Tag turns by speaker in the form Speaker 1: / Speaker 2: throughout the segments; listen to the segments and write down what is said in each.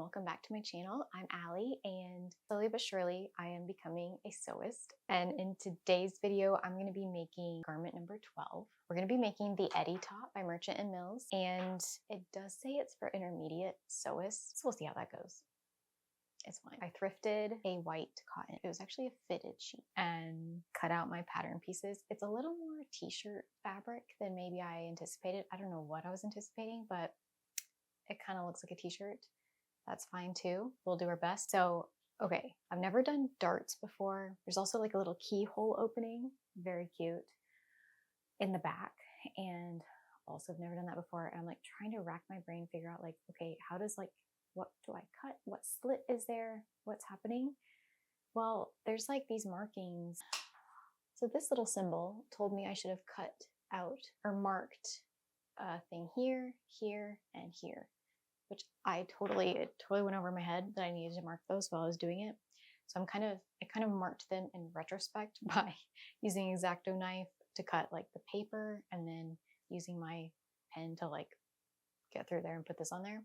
Speaker 1: welcome back to my channel. I'm Allie, and slowly but surely I am becoming a sewist. And in today's video, I'm going to be making garment number 12. We're going to be making the Edie top by Merchant & Mills, and it does say it's for intermediate sewists, so we'll see how that goes. It's fine. I thrifted a white cotton. It was actually a fitted sheet and cut out my pattern pieces. It's a little more t-shirt fabric than maybe I anticipated. I don't know what I was anticipating, but it kind of looks like a t-shirt. That's fine too. We'll do our best. So, okay, I've never done darts before. There's also like a little keyhole opening, very cute, in the back. And also I've never done that before. And I'm like trying to rack my brain, figure out like, okay, how does like, what do I cut? What slit is there? What's happening? Well, there's like these markings. So this little symbol told me I should have cut out or marked a thing here, here, and here, which it totally went over my head that I needed to mark those while I was doing it. So I kind of marked them in retrospect by using an X-Acto knife to cut like the paper and then using my pen to like get through there and put this on there.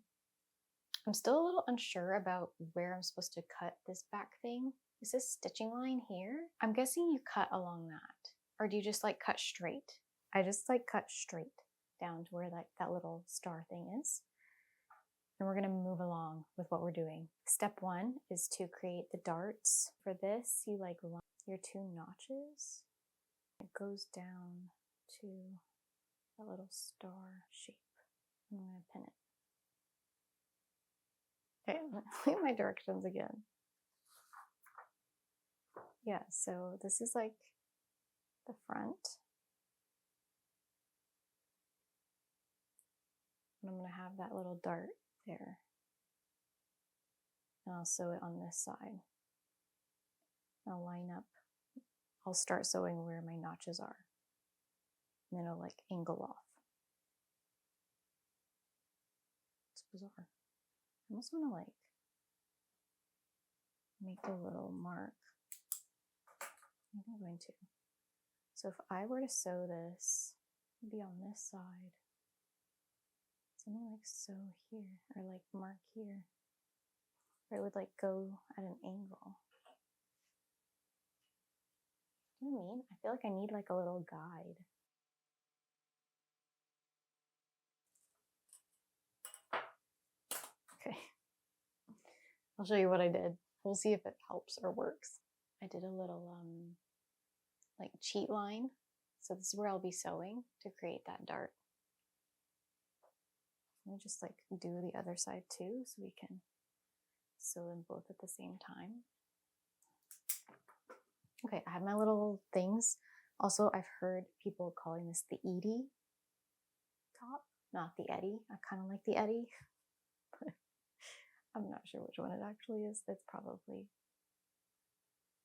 Speaker 1: I'm still a little unsure about where I'm supposed to cut this back thing. Is this stitching line here? I'm guessing you cut along that. Or do you just like cut straight? I just like cut straight down to where like that little star thing is. And we're gonna move along with what we're doing. Step one is to create the darts. For this, you like line your two notches. It goes down to that little star shape. I'm gonna pin it. Okay, look at my directions again. Yeah, so this is like the front. And I'm gonna have that little dart there. And I'll sew it on this side. I'll line up. I'll start sewing where my notches are. And then it'll like angle off. It's bizarre. I almost want to like make a little mark. I think I'm going to. So if I were to sew this, maybe on this side, something like sew here, or like mark here, where it would like go at an angle. Do you know what I mean? I feel like I need like a little guide. Okay, I'll show you what I did. We'll see if it helps or works. I did a little like cheat line. So this is where I'll be sewing to create that dart. Let me just like do the other side too so we can sew them both at the same time. Okay, I have my little things. Also, I've heard people calling this the Edie top, not the Edie. I kind of like the Edie, but I'm not sure which one it actually is. It's probably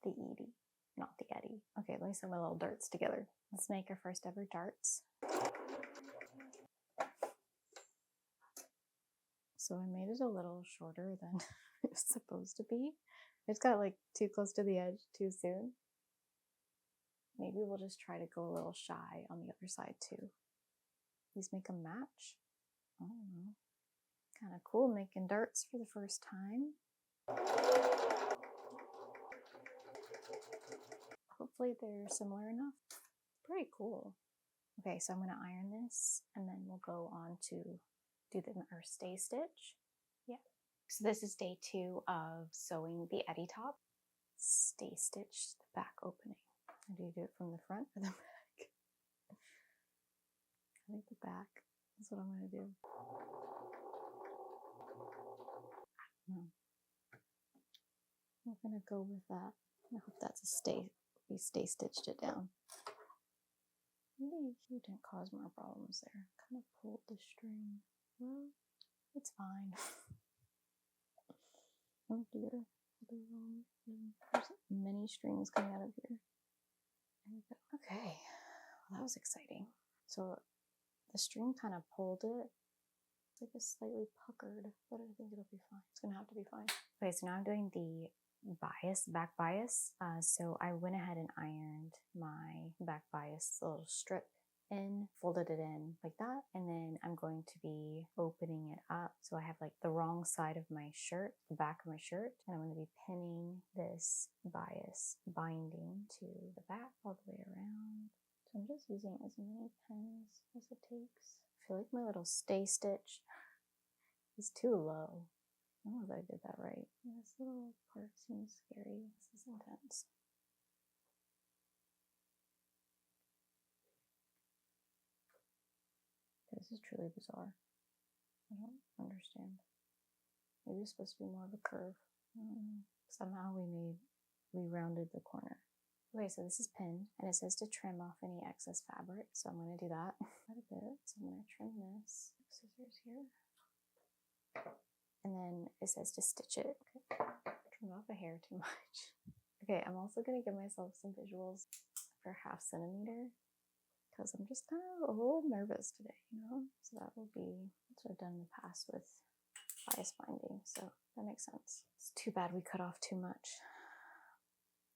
Speaker 1: the Edie, not the Edie. Okay, let me sew my little darts together. Let's make our first ever darts. So I made it a little shorter than it's supposed to be. I just got like too close to the edge too soon. Maybe we'll just try to go a little shy on the other side too. These make a match. I don't know. Kind of cool making darts for the first time. Hopefully they're similar enough. Pretty cool. Okay, so I'm going to iron this and then we'll go on to do our stay stitch. Yeah. So this is day 2 of sewing the Edie top. Stay stitch the back opening. Do you do it from the front or the back? I think the back is what I'm going to do. I'm going to go with that. I hope that's a stay. We stay stitched it down. Maybe you didn't cause more problems there. Kind of pulled the string. Well, it's fine. Oh dear. There's many strings coming out of here. There we go. Okay. Well, that was exciting. So the string kind of pulled it. It's like a slightly puckered, but I think it'll be fine. It's gonna have to be fine. Okay, so now I'm doing the back bias. So I went ahead and ironed my back bias, the little strip in, folded it in like that, and then I'm going to be opening it up. So I have like the wrong side of my shirt, the back of my shirt, and I'm going to be pinning this bias binding to the back all the way around. So I'm just using as many pins as it takes. I feel like my little stay stitch is too low. I don't know if I did that right. This little part seems scary. This is intense. This is truly bizarre. I don't understand. Maybe it's supposed to be more of a curve. Somehow we rounded the corner. Okay, so this is pinned, and it says to trim off any excess fabric. So I'm going to do that quite a bit. So I'm going to trim this. Scissors here. And then it says to stitch it. Okay. Trim off a hair too much. Okay, I'm also going to give myself some visuals for 0.5 centimeter because I'm just kind of a little nervous today, you know? So that will be what I've done in the past with bias binding, so that makes sense. It's too bad we cut off too much.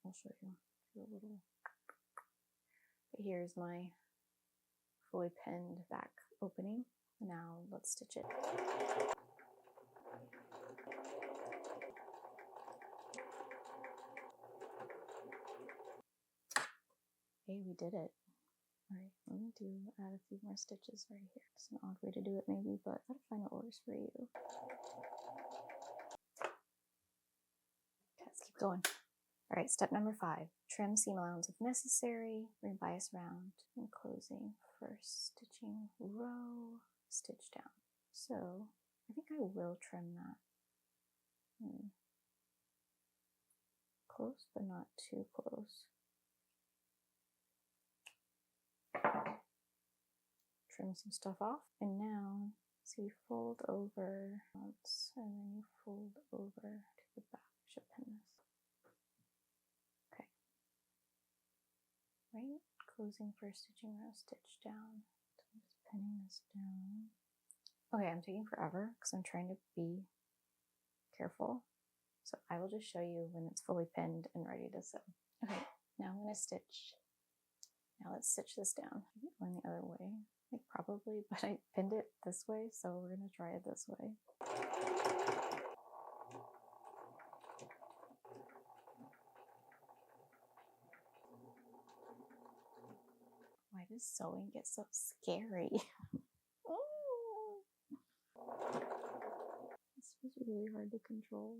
Speaker 1: I'll show you a little. But here's my fully pinned back opening. Now let's stitch it. Hey, we did it. All right, let me add a few more stitches right here. It's an odd way to do it maybe, but I gotta find what works for you. Okay, let's keep going. All right, step number 5, trim seam allowance if necessary, bring bias round and closing, first stitching row, stitch down. So I think I will trim that. Close, but not too close. Trim some stuff off, and now so you fold over once, and then you fold over to the back. Should pin this. Okay. Right, closing first stitching row, stitch down. So I'm just pinning this down. Okay, I'm taking forever because I'm trying to be careful. So I will just show you when it's fully pinned and ready to sew. Okay, now I'm going to stitch. Now let's stitch this down. Going the other way. Like probably, but I pinned it this way, so we're going to try it this way. Why does sewing get so scary? Oh. This was really hard to control.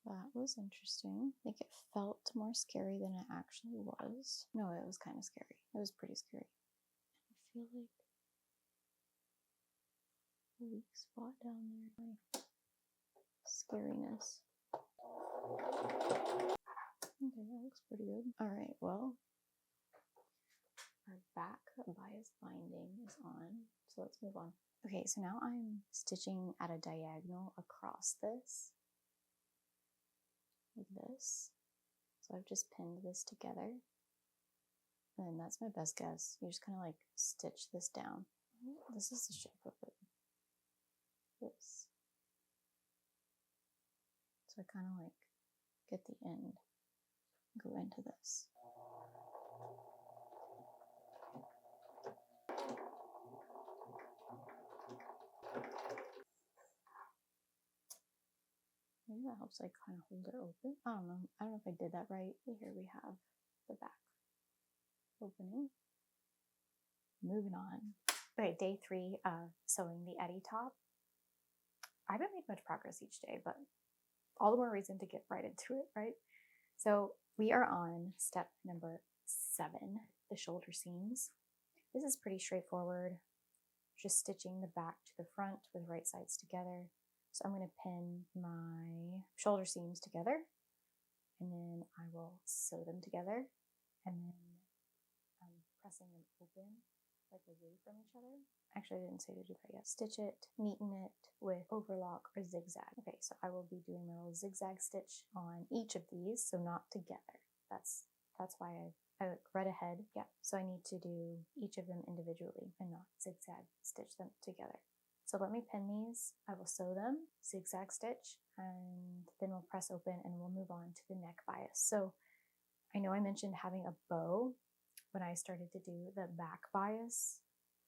Speaker 1: That was interesting. Like it felt more scary than it actually was. No, it was kind of scary. It was pretty scary. I feel like a weak spot down there. My scariness. Okay, that looks pretty good. All right, well, our back bias binding is on. So let's move on. Okay, so now I'm stitching at a diagonal across this. Like this. So I've just pinned this together. And that's my best guess. You just kind of like stitch this down. This is the shape of it. This. So I kind of like get the end, go into this. Maybe that helps like kind of hold it open. I don't know. I don't know if I did that right. Here we have the back opening. Moving on. Okay, day 3 of sewing the Edie top. I haven't made much progress each day, but all the more reason to get right into it, right? So we are on step number 7, the shoulder seams. This is pretty straightforward. Just stitching the back to the front with right sides together. So I'm going to pin my shoulder seams together, and then I will sew them together, and then I'm pressing them open, like away from each other. Actually, I didn't say to do that yet. Stitch it, neaten it with overlock or zigzag. Okay, so I will be doing my little zigzag stitch on each of these, so not together. That's why I read ahead. Yeah, so I need to do each of them individually and not zigzag stitch them together. So let me pin these. I will sew them, zigzag stitch, and then we'll press open and we'll move on to the neck bias. So I know I mentioned having a bow when I started to do the back bias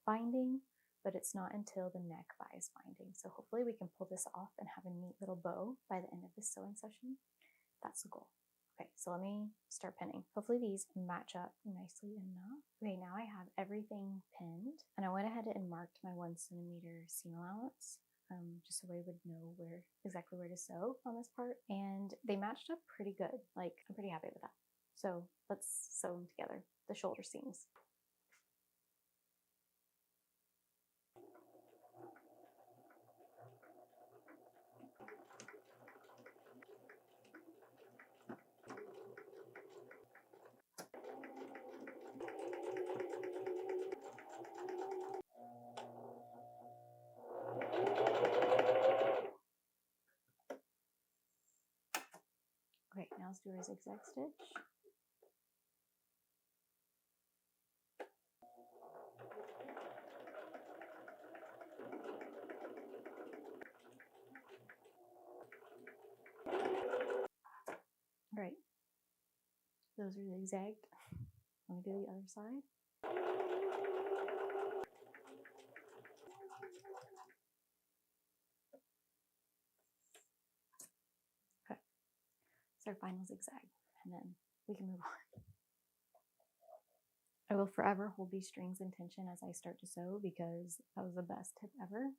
Speaker 1: binding, but it's not until the neck bias binding. So hopefully we can pull this off and have a neat little bow by the end of this sewing session. That's the goal. Okay, so let me start pinning. Hopefully these match up nicely enough. Okay, now I have everything pinned, and I went ahead and marked my 1 centimeter seam allowance, just so I would know exactly where to sew on this part. And they matched up pretty good. Like, I'm pretty happy with that. So let's sew them together, the shoulder seams. Okay, now let's do our zigzag stitch. All right, those are zigzagged. Let me do the other side. Okay, it's our final zigzag, and then we can move on. I will forever hold these strings in tension as I start to sew because that was the best tip ever.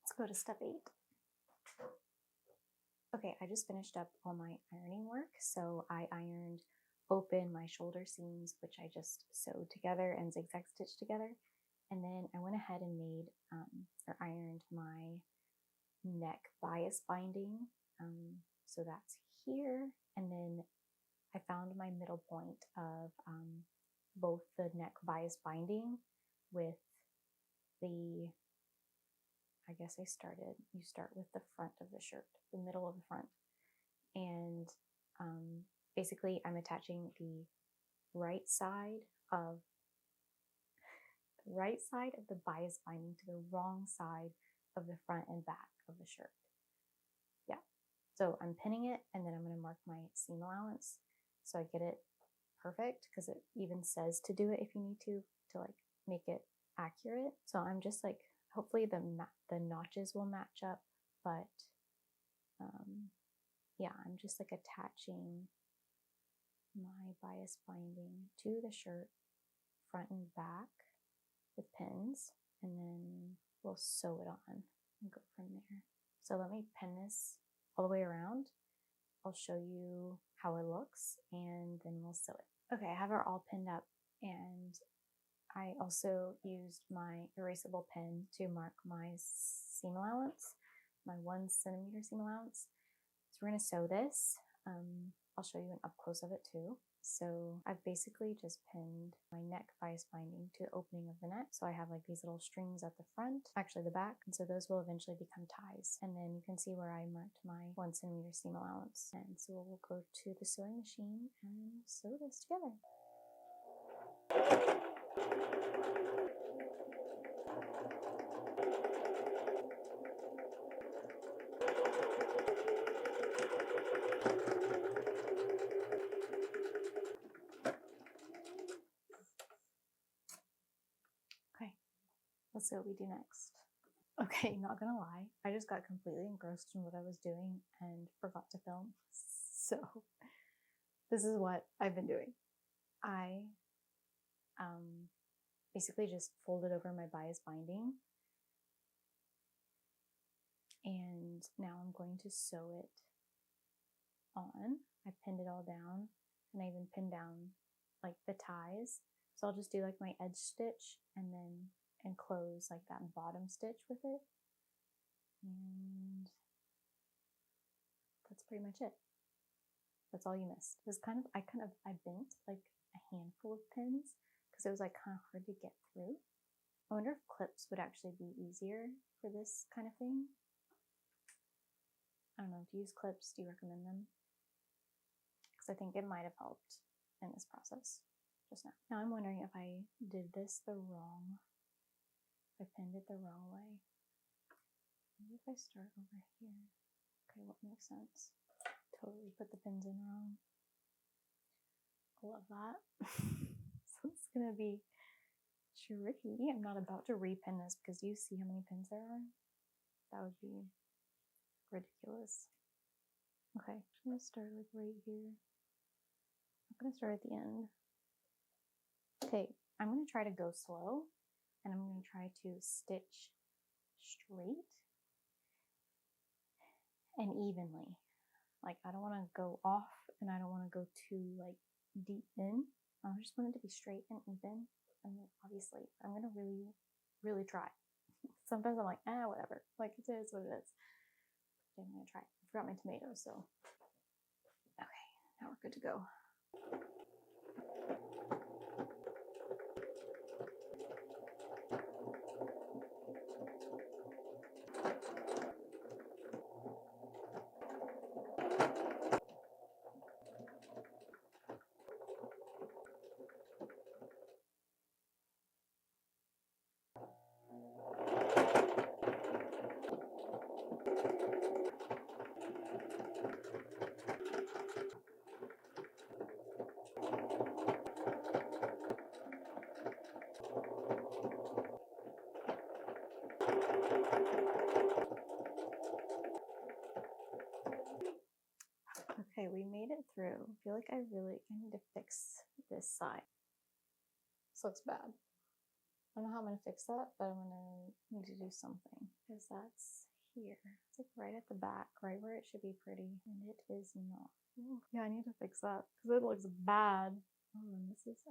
Speaker 1: Let's go to step 8. Okay, I just finished up all my ironing work. So I ironed open my shoulder seams, which I just sewed together and zigzag stitched together. And then I went ahead and made or ironed my neck bias binding. So that's here. And then I found my middle point of both the neck bias binding with the, I guess you start with the front of the shirt, the middle of the front. And basically I'm attaching the right side of the bias binding to the wrong side of the front and back of the shirt. Yeah, so I'm pinning it, and then I'm going to mark my seam allowance so I get it perfect, because it even says to do it if you need to like make it accurate. So I'm just like, hopefully the notches will match up, but yeah, I'm just like attaching my bias binding to the shirt front and back with pins, and then we'll sew it on and go from there. So let me pin this all the way around. I'll show you how it looks, and then we'll sew it. Okay, I have it all pinned up, and I also used my erasable pen to mark my seam allowance, my 1 centimeter seam allowance. So we're going to sew this. I'll show you an up close of it too. So I've basically just pinned my neck bias binding to the opening of the neck. So I have like these little strings at the front, actually the back, and so those will eventually become ties. And then you can see where I marked my 1 centimeter seam allowance. And so we'll go to the sewing machine and sew this together. Okay, let's see what we do next. Okay, not gonna lie, I just got completely engrossed in what I was doing and forgot to film. So this is what I've been doing. I basically just folded over my bias binding, and now I'm going to sew it on. I pinned it all down, and I even pinned down like the ties. So I'll just do like my edge stitch and then enclose like that bottom stitch with it. And that's pretty much it. That's all you missed. It was I bent like a handful of pins because it was like kind of hard to get through. I wonder if clips would actually be easier for this kind of thing. I don't know, do you use clips? Do you recommend them? Because I think it might have helped in this process just now. Now I'm wondering if I did this the wrong, if I pinned it the wrong way. Maybe if I start over here. Okay, what makes sense? Totally put the pins in wrong. I love that. So it's gonna be tricky. I'm not about to repin this because do you see how many pins there are? That would be ridiculous. Okay, I'm gonna start like right here. I'm gonna start at the end. Okay, I'm gonna try to go slow and I'm gonna try to stitch straight and evenly. Like I don't want to go off and I don't want to go too like deep in. I just want it to be straight and even. And obviously I'm gonna really try. Sometimes I'm like, whatever. Like it is what it is. Okay, I'm gonna try. I forgot my tomatoes, so okay, now we're good to go. Okay, we made it through. I feel like I need to fix this side. This looks bad. I don't know how I'm gonna fix that, but I'm gonna need to do something because that's here. It's like right at the back, right where it should be pretty, and it is not. Ooh, yeah, I need to fix that because it looks bad. Oh, and this is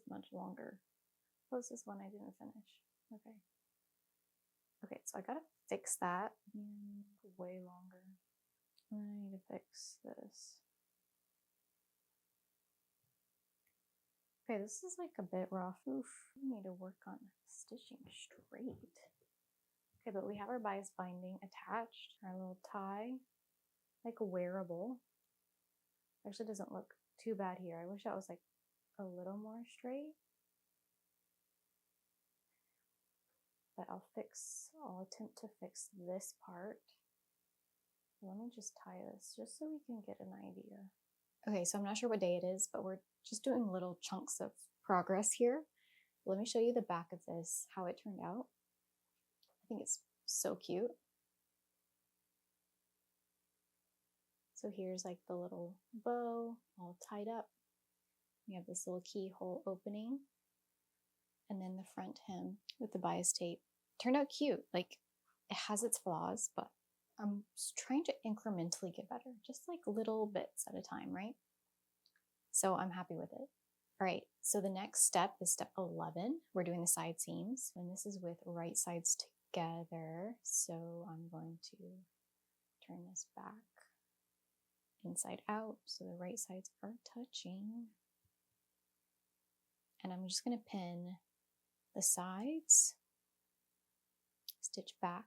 Speaker 1: much longer. What was this one I didn't finish? Okay. Okay, so I gotta fix that. Way longer. And I need to fix this. Okay, this is like a bit rough. Oof, we need to work on stitching straight. Okay, but we have our bias binding attached, our little tie, like wearable. Actually doesn't look too bad here. I wish that was like a little more straight. But I'll attempt to fix this part. Let me just tie this just so we can get an idea. Okay, so I'm not sure what day it is, but we're just doing little chunks of progress here. Let me show you the back of this, how it turned out. I think it's so cute. So here's like the little bow all tied up. We have this little keyhole opening. And then the front hem with the bias tape. Turned out cute. Like it has its flaws, but I'm trying to incrementally get better, just like little bits at a time, right? So I'm happy with it. All right, so the next step is step 11. We're doing the side seams, and this is with right sides together. So I'm going to turn this back inside out so the right sides are touching. And I'm just gonna pin the sides, stitch back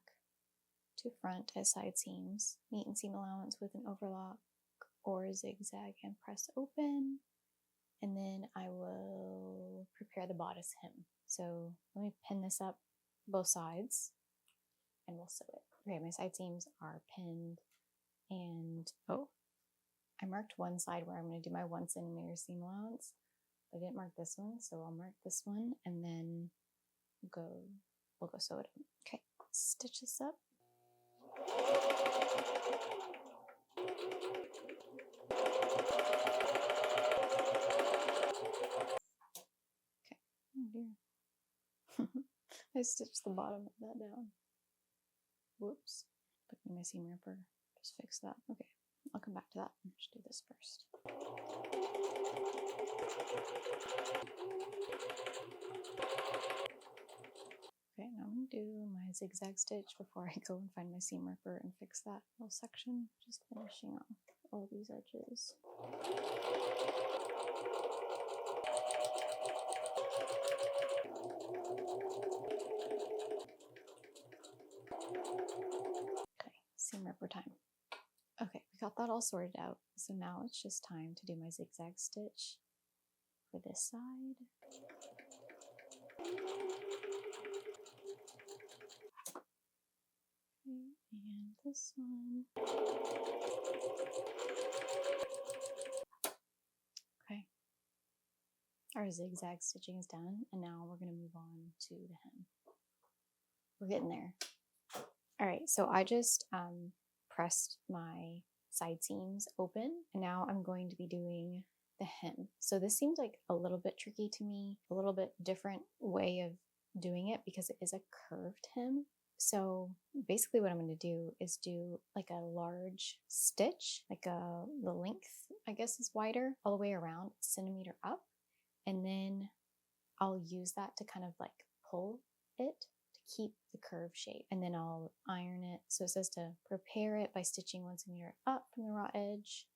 Speaker 1: to front as side seams, meet and seam allowance with an overlock or zigzag and press open. And then I will prepare the bodice hem. So let me pin this up both sides and we'll sew it. Okay, my side seams are pinned and I marked one side where I'm going to do my 1 centimeter seam allowance. I didn't mark this one, so I'll mark this one and then we'll go sew it up. Okay, stitch this up. Okay, oh dear. I stitched the bottom of that down. Whoops. Put in my seam ripper. Just fix that. Okay, I'll come back to that. Let's do this first. Okay, now I'm going to do my zigzag stitch before I go and find my seam ripper and fix that little section. Just finishing off all these edges. Okay, seam ripper time. Okay, we got that all sorted out. So now it's just time to do my zigzag stitch for this side. And this one. Okay. Our zigzag stitching is done, and now we're going to move on to the hem. We're getting there. All right, so I just pressed my side seams open, and now I'm going to be doing the hem. So this seems like a little bit tricky to me, a little bit different way of doing it because it is a curved hem. So basically what I'm going to do is do like a large stitch, like the length, I guess, is wider all the way around, a centimeter up. And then I'll use that to kind of like pull it to keep the curve shape. And then I'll iron it. So it says to prepare it by stitching 1 centimeter up from the raw edge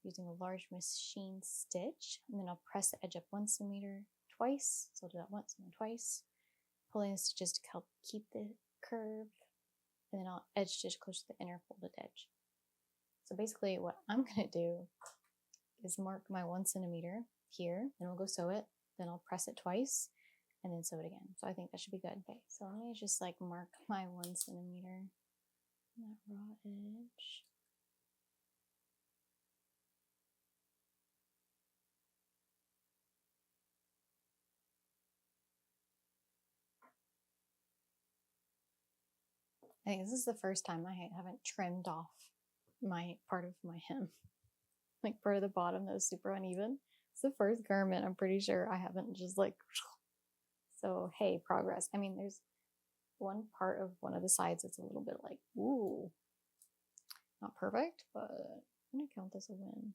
Speaker 1: using a large machine stitch. And then I'll press the edge up 1 centimeter twice. So I'll do that once and then twice. Pulling the stitches to help keep the curve. And then I'll edge stitch close to the inner folded edge. So basically what I'm going to do is mark my 1 centimeter here, then we'll go sew it, then I'll press it twice, and then sew it again. So I think that should be good. Okay, so let me just like mark my 1 centimeter on that raw edge. I think this is the first time I haven't trimmed off my part of my hem. Like part of the bottom that was super uneven. It's the first garment I'm pretty sure I haven't just like, so hey, progress. I mean, there's one part of one of the sides that's a little bit like, ooh, not perfect, but I'm gonna count this a win.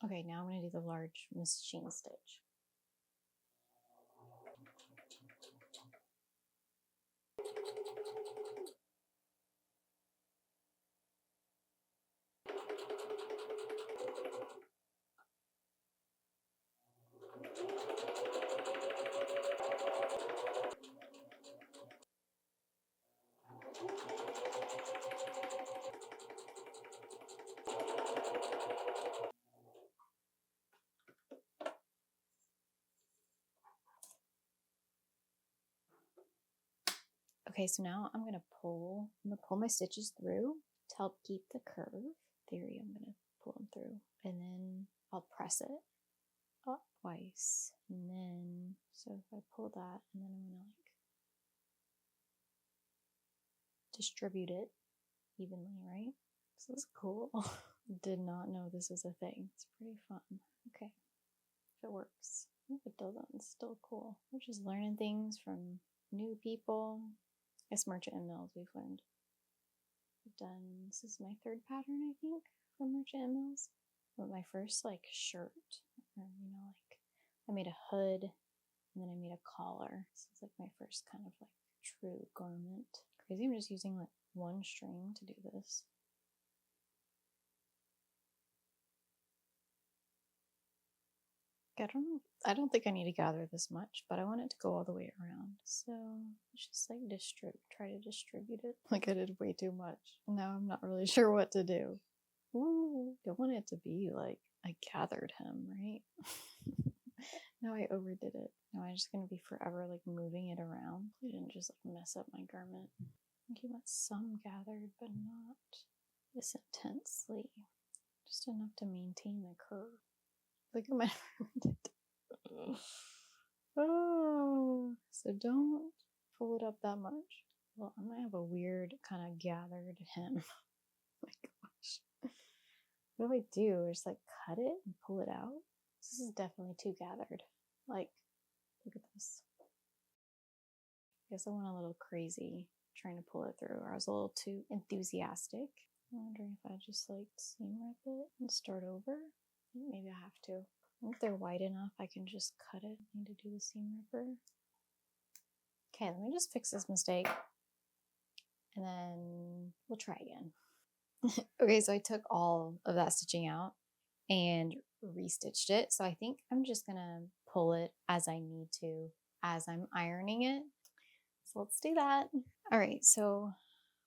Speaker 1: Okay, now I'm going to do the large machine stitch. Okay, so now I'm gonna pull my stitches through to help keep the curve. In theory, I'm gonna pull them through, and then I'll press it up twice, and then so if I pull that, and then I'm gonna like distribute it evenly, right? So this is cool. Did not know this was a thing. It's pretty fun. Okay, if it works. If it doesn't, it's still cool. We're just learning things from new people. I guess Merchant and Mills we've learned. I've done, this is my 3rd pattern, I think, from Merchant and Mills. But my first like shirt, or like I made a hood and then I made a collar. So it's like my first kind of like true garment. Crazy, I'm just using like 1 string to do this. I don't think I need to gather this much, but I want it to go all the way around. So let's just like try to distribute it. Like I did way too much. Now I'm not really sure what to do. Ooh, don't want it to be like I gathered him, right? Now I overdid it. Now I'm just gonna be forever like moving it around. I didn't just like mess up my garment. I think you want some gathered, but not this intensely. Just enough to maintain the curve. Look at my oh, so don't pull it up that much. Well, I might have a weird kind of gathered hem. Oh my gosh. What do I do? Just like cut it and pull it out? This is definitely too gathered. Like, look at this. I guess I went a little crazy trying to pull it through, or I was a little too enthusiastic. I'm wondering if I just like seam rip it and start over. Maybe I have to. If they're wide enough, I can just cut it. I need to do the seam ripper. Okay, let me just fix this mistake. And then we'll try again. Okay, so I took all of that stitching out and restitched it. So I think I'm just gonna pull it as I need to as I'm ironing it. So let's do that. All right, so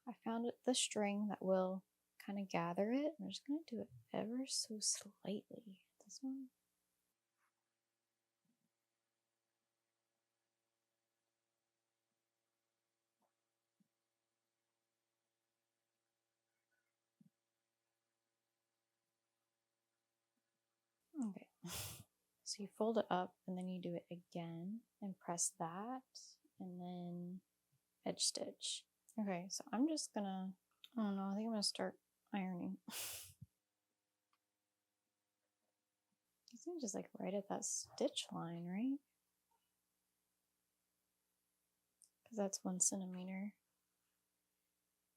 Speaker 1: I found the string that will kind of gather it. I'm just gonna do it ever so slightly. This one. Okay. So you fold it up and then you do it again and press that and then edge stitch. Okay, so I'm just gonna, I don't know, I think I'm gonna start ironing. It's just like right at that stitch line, right? Because that's 1 centimeter.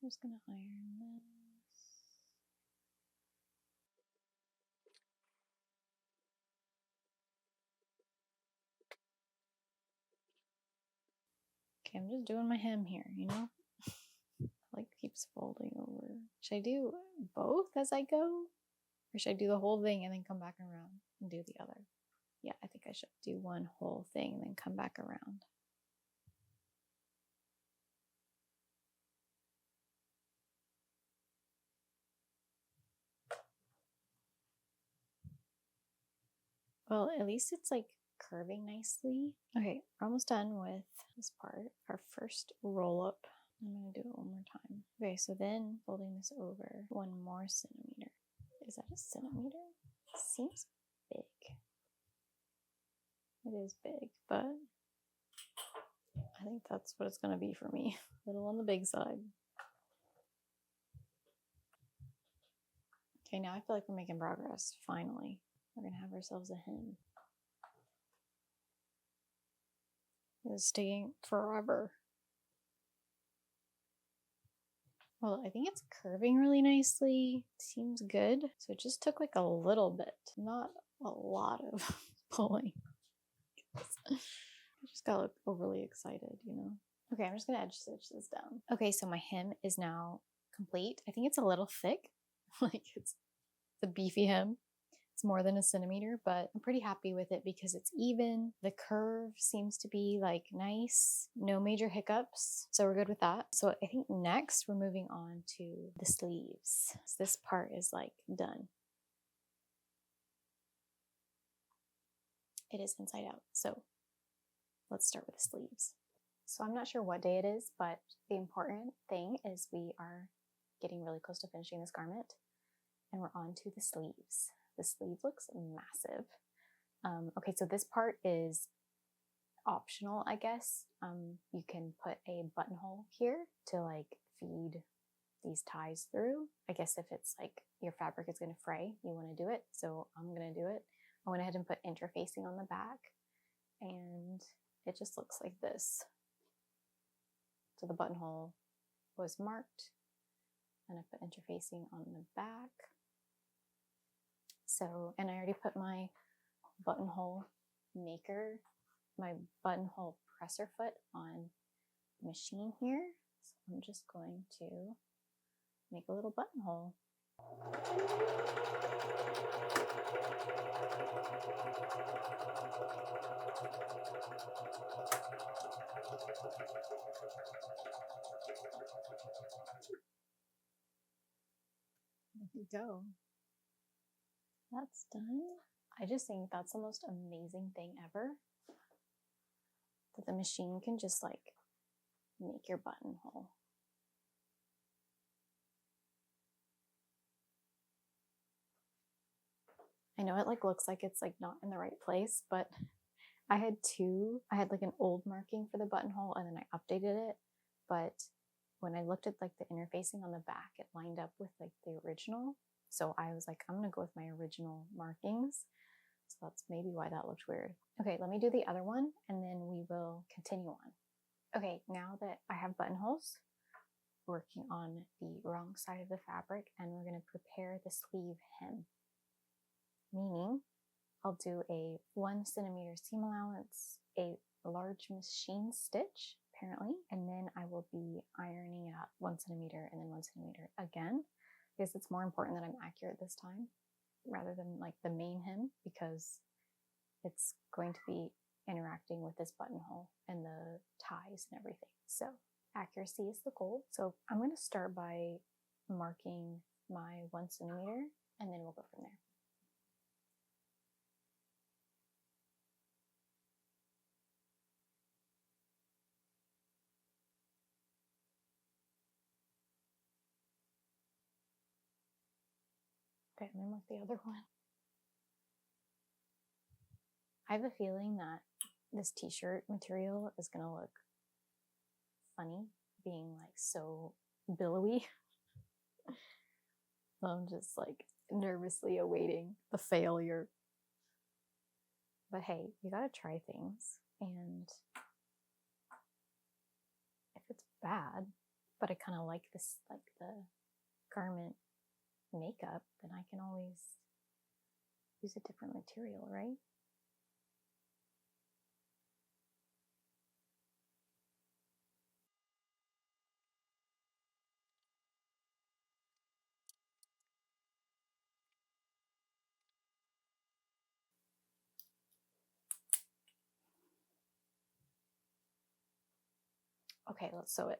Speaker 1: I'm just gonna iron this. Okay, I'm just doing my hem here, you know? Like keeps folding over. Should I do both as I go? Or should I do the whole thing and then come back around and do the other? Yeah, I think I should do one whole thing and then come back around. Well, at least it's like curving nicely. Okay, we're almost done with this part. Our first roll up. I'm gonna do it one more time. Okay, so then folding this over 1 more centimeter. Is that a centimeter? It seems big. It is big, but I think that's what it's gonna be for me. A little on the big side. Okay, now I feel like we're making progress, finally. We're gonna have ourselves a hem. It's taking forever. Well, I think it's curving really nicely. Seems good. So it just took like a little bit, not a lot of pulling. I just got overly excited, you know? Okay, I'm just gonna edge stitch this down. Okay, so my hem is now complete. I think it's a little thick. Like it's a beefy hem. It's more than a centimeter, but I'm pretty happy with it because it's even. The curve seems to be like nice, no major hiccups. So we're good with that. So I think next we're moving on to the sleeves. So this part is like done. It is inside out. So let's start with the sleeves. So I'm not sure what day it is, but the important thing is we are getting really close to finishing this garment and we're on to the sleeves. The sleeve looks massive. Okay, so this part is optional, I guess. You can put a buttonhole here to like feed these ties through. I guess if it's like your fabric is going to fray, you want to do it. So I'm going to do it. I went ahead and put interfacing on the back and it just looks like this. So the buttonhole was marked and I put interfacing on the back. So, and I already put my buttonhole maker, my buttonhole presser foot on the machine here. So I'm just going to make a little buttonhole. There you go. That's done. I just think that's the most amazing thing ever. That the machine can just like make your buttonhole. I know it like looks like it's like not in the right place, but I had like an old marking for the buttonhole and then I updated it. But when I looked at like the interfacing on the back, it lined up with like the original. So I was like, I'm gonna go with my original markings. So that's maybe why that looked weird. Okay, let me do the other one and then we will continue on. Okay, now that I have buttonholes, working on the wrong side of the fabric and we're gonna prepare the sleeve hem. Meaning, I'll do a 1 centimeter seam allowance, a large machine stitch, apparently, and then I will be ironing out 1 centimeter and then 1 centimeter again. I guess it's more important that I'm accurate this time rather than like the main hem, because it's going to be interacting with this buttonhole and the ties and everything. So accuracy is the goal. So I'm going to start by marking my 1 centimeter, and then we'll go from there. Okay, and then mark the other one. I have a feeling that this t-shirt material is gonna look funny, being like so billowy. So I'm just like nervously awaiting the failure. But hey, you gotta try things, and if it's bad, but I kind of like this, like the garment makeup, then I can always use a different material, right? Okay, let's sew it.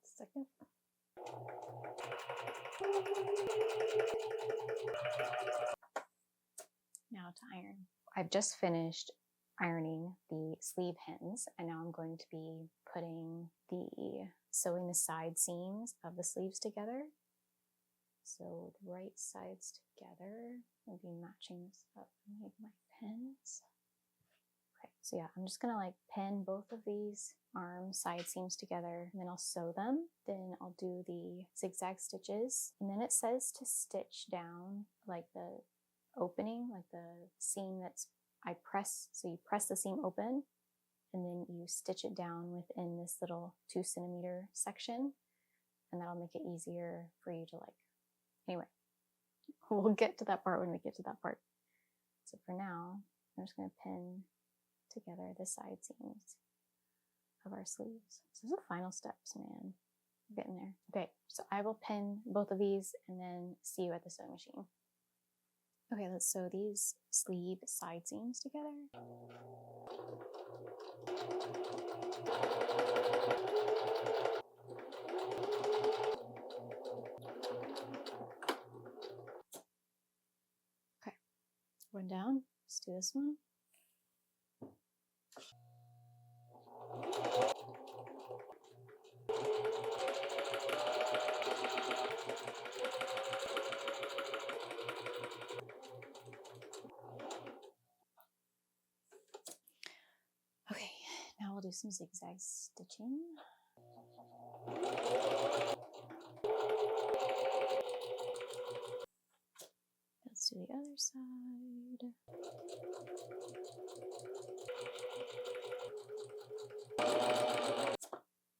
Speaker 1: Second. Now to iron. I've just finished ironing the sleeve hems, and now I'm going to be sewing the side seams of the sleeves together. So the right sides together. I'll be matching this up. I need my pins. Okay, so yeah, I'm just gonna like pin both of these arm side seams together, and then I'll sew them. Then I'll do the zigzag stitches, and then it says to stitch down like the opening, like the seam so you press the seam open, and then you stitch it down within this little 2 centimeter section, and that'll make it easier for you to like, anyway, we'll get to that part when we get to that part. So for now, I'm just going to pin together the side seams of our sleeves. So those are the final steps, man. We're getting there. Okay, so I will pin both of these and then see you at the sewing machine. Okay, let's sew these sleeve side seams together. Okay, one down. Let's do this one. Okay, now we'll do some zigzag stitching. Let's do the other side.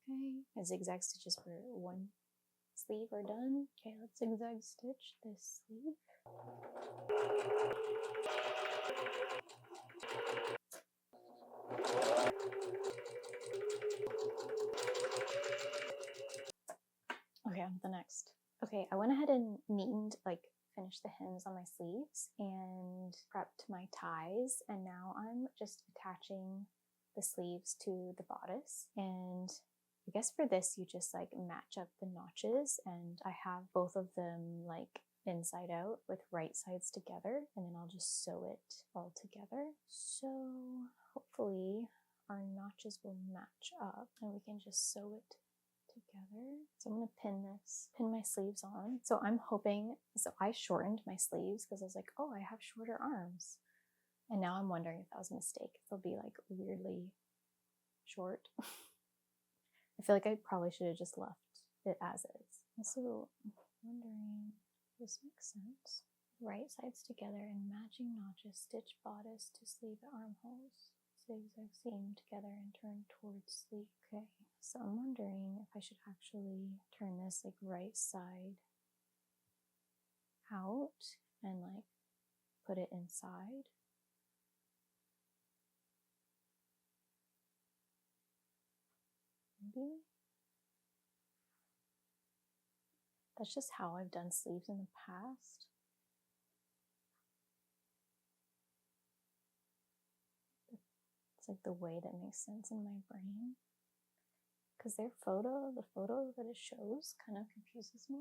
Speaker 1: Okay, my zigzag stitches for one sleeve are done. Okay, let's zigzag stitch this sleeve. Okay, on to the next. Okay, I went ahead and neatened, finished the hems on my sleeves and prepped my ties, and now I'm just attaching the sleeves to the bodice. And I guess for this, you just match up the notches, and I have both of them inside out with right sides together, and then I'll just sew it all together. So hopefully our notches will match up and we can just sew it together. So I'm gonna pin my sleeves on. So I'm hoping, so I shortened my sleeves because I was like, oh, I have shorter arms. And now I'm wondering if that was a mistake. They'll be weirdly short. I feel like I probably should have just left it as is. Also, I'm wondering if this makes sense. Right sides together and matching notches, stitch bodice to sleeve armholes. Zigzag seam together and turn towards sleeve. Okay, so I'm wondering if I should actually turn this right side out and put it inside. maybe. That's just how I've done sleeves in the past. It's like the way that makes sense in my brain. Because the photo that it shows kind of confuses me.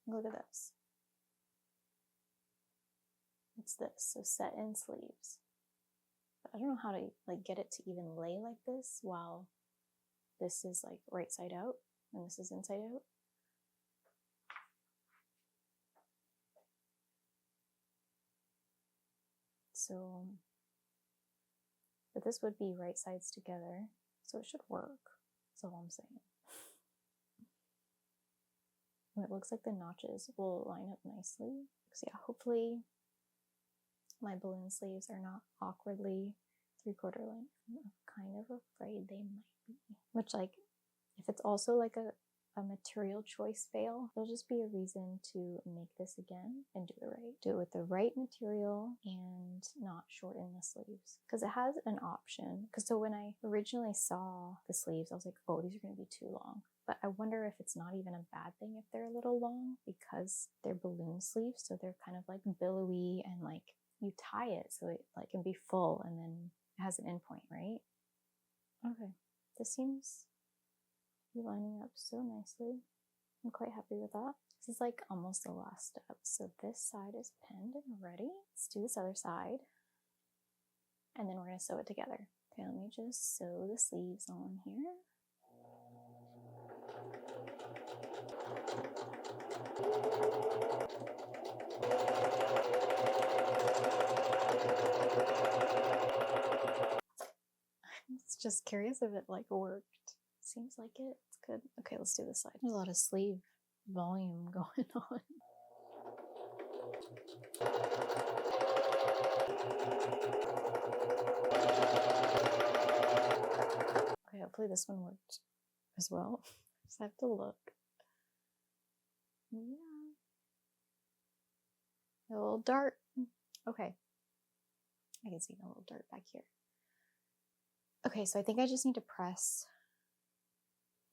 Speaker 1: Look at this. It's this, so set in sleeves. But I don't know how to like get it to even lay like this while this is like right side out and this is inside out. So, but this would be right sides together, so it should work. That's all I'm saying. And it looks like the notches will line up nicely. So yeah, hopefully my balloon sleeves are not awkwardly 3/4 length. I'm kind of afraid they might be. Which, like, if it's also like a material choice fail, there'll just be a reason to make this again and do it right. Do it with the right material and not shorten the sleeves. Because it has an option. So when I originally saw the sleeves, I was like, oh, these are going to be too long. But I wonder if it's not even a bad thing if they're a little long because they're balloon sleeves. So they're kind of like billowy and like you tie it so it like can be full and then it has an end point, right? Okay, this seems to be lining up so nicely. I'm quite happy with that. This is like almost the last step. So this side is pinned and ready. Let's do this other side. And then we're gonna sew it together. Okay, let me just sew the sleeves on here. I'm just curious if it like worked. Seems like it. It's good. Okay, let's do this side. There's a lot of sleeve volume going on. Okay, hopefully this one worked as well. Just have to look. Yeah. A little dart. Okay. I can see a little dart back here. Okay, so I think I just need to press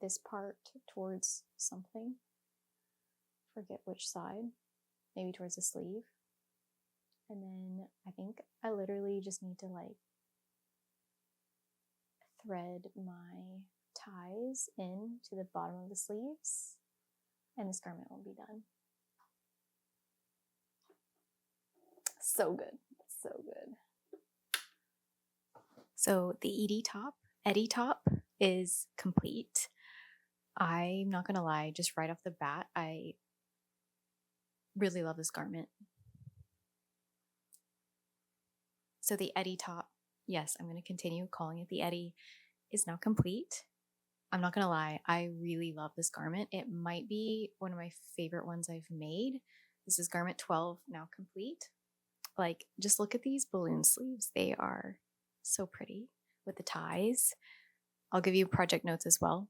Speaker 1: this part towards something. Forget which side. Maybe towards the sleeve. And then I think I literally just need to like thread my ties into the bottom of the sleeves and this garment will be done. So good. So good. So the Edie top is complete. I'm not gonna lie, just right off the bat, I really love this garment. So the Edie top, yes, I'm gonna continue calling it the Edie, is now complete. I'm not gonna lie, I really love this garment. It might be one of my favorite ones I've made. This is garment 12, now complete. Like, just look at these balloon sleeves. They are so pretty with the ties. I'll give you project notes as well.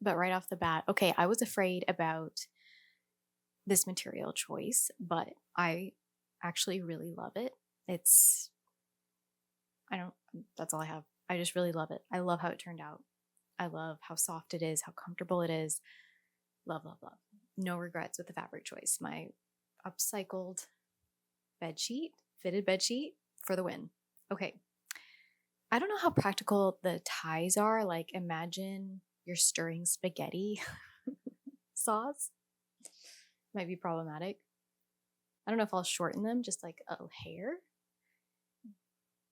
Speaker 1: But right off the bat, okay, I was afraid about this material choice, but I actually really love it. That's all I have. I just really love it. I love how it turned out. I love how soft it is, how comfortable it is. Love, love, love. No regrets with the fabric choice. My upcycled fitted bed sheet for the win. Okay. I don't know how practical the ties are. Like, imagine you're stirring spaghetti sauce. Might be problematic. I don't know if I'll shorten them just like a hair,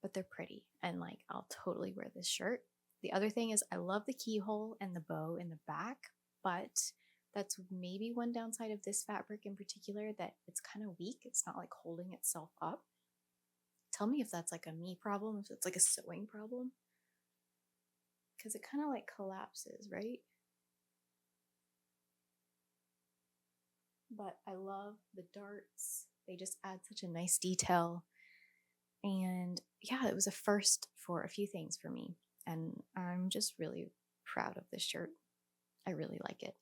Speaker 1: but they're pretty. And like, I'll totally wear this shirt. The other thing is I love the keyhole and the bow in the back, but that's maybe one downside of this fabric in particular, that it's kind of weak. It's not like holding itself up. Tell me if that's like a me problem, if it's like a sewing problem. Because it kind of like collapses, right? But I love the darts. They just add such a nice detail. And yeah, it was a first for a few things for me. And I'm just really proud of this shirt. I really like it.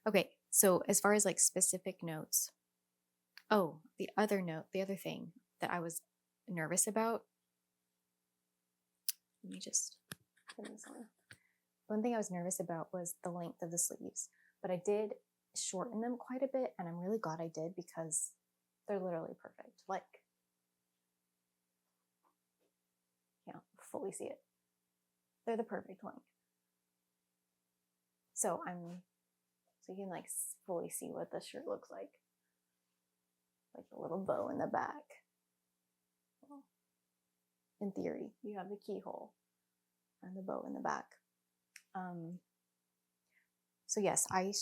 Speaker 1: Okay, so as far as like specific notes. Oh, the other thing that I was nervous about. Let me just pin this on. One thing I was nervous about was the length of the sleeves, but I did shorten them quite a bit, and I'm really glad I did because they're literally perfect. Like, can't fully see it. They're the perfect length. So you can like fully see what this shirt looks like. Like the little bow in the back. Well, in theory, you have the keyhole and the bow in the back. So yes, I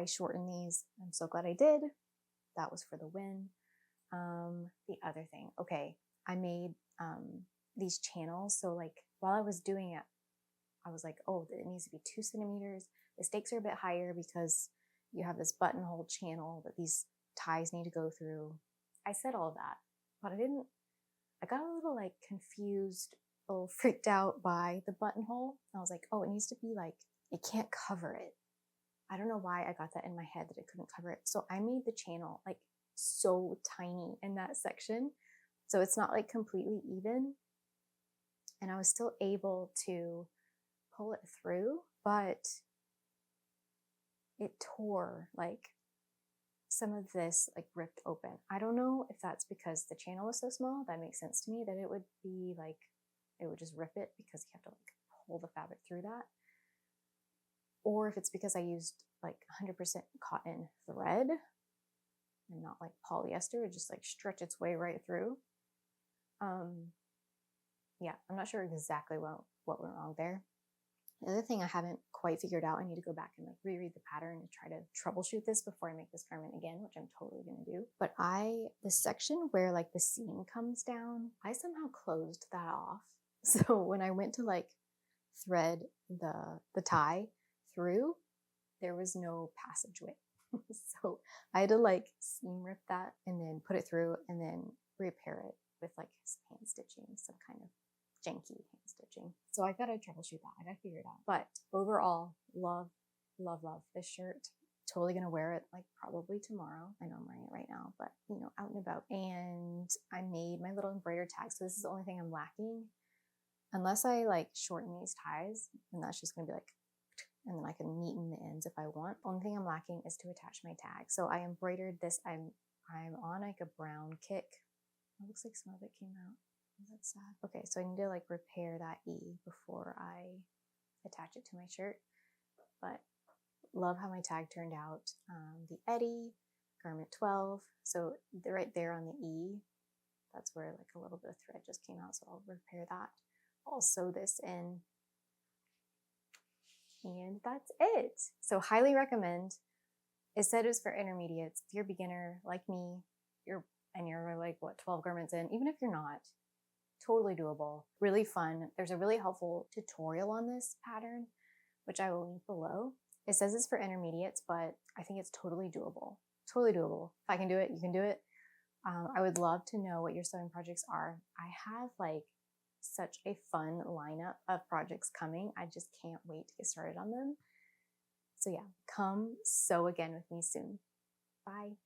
Speaker 1: shortened these. I'm so glad I did. That was for the win. The other thing, okay, I made these channels. So like while I was doing it, I was like, oh, it needs to be 2 centimeters. The stakes are a bit higher because you have this buttonhole channel that these ties need to go through. I said all of that, but I got a little like confused, a little freaked out by the buttonhole. I was like, oh, it needs to be like, it can't cover it. I don't know why I got that in my head that it couldn't cover it. So I made the channel like so tiny in that section. So it's not like completely even. And I was still able to pull it through, but it tore, like some of this like ripped open. I don't know if that's because the channel was so small. That makes sense to me that it would be like, it would just rip it because you have to like pull the fabric through that. Or if it's because I used like 100% cotton thread and not like polyester, it just like stretch its way right through. Yeah, I'm not sure exactly what went wrong there. The other thing I haven't quite figured out, I need to go back and like reread the pattern and try to troubleshoot this before I make this garment again, which I'm totally going to do. But the section where like the seam comes down, I somehow closed that off. So when I went to like thread the tie through, there was no passageway. So I had to like seam rip that and then put it through and then repair it with like hand stitching, some kind of janky hand stitching. So I gotta troubleshoot that. I gotta figure it out. But overall, love this shirt. Totally gonna wear it like probably tomorrow. I know I'm wearing it right now, but you know, out and about. And I made my little embroidered tag. So this is the only thing I'm lacking. Unless I like shorten these ties, and that's just gonna be like, and then I can neaten the ends if I want. Only thing I'm lacking is to attach my tag. So I embroidered this. I'm on like a brown kick. It looks like some of it came out. That's sad. Okay, so I need to like repair that E before I attach it to my shirt. But love how my tag turned out. The Edie, garment 12. So right there on the E, that's where like a little bit of thread just came out. So I'll repair that. I'll sew this in. And that's it. So highly recommend. It said it was for intermediates. If you're a beginner like me, you're like what, 12 garments in, even if you're not, totally doable, really fun. There's a really helpful tutorial on this pattern, which I will link below. It says it's for intermediates, but I think it's totally doable. Totally doable. If I can do it, you can do it. I would love to know what your sewing projects are. I have like such a fun lineup of projects coming. I just can't wait to get started on them. So yeah, come sew again with me soon. Bye.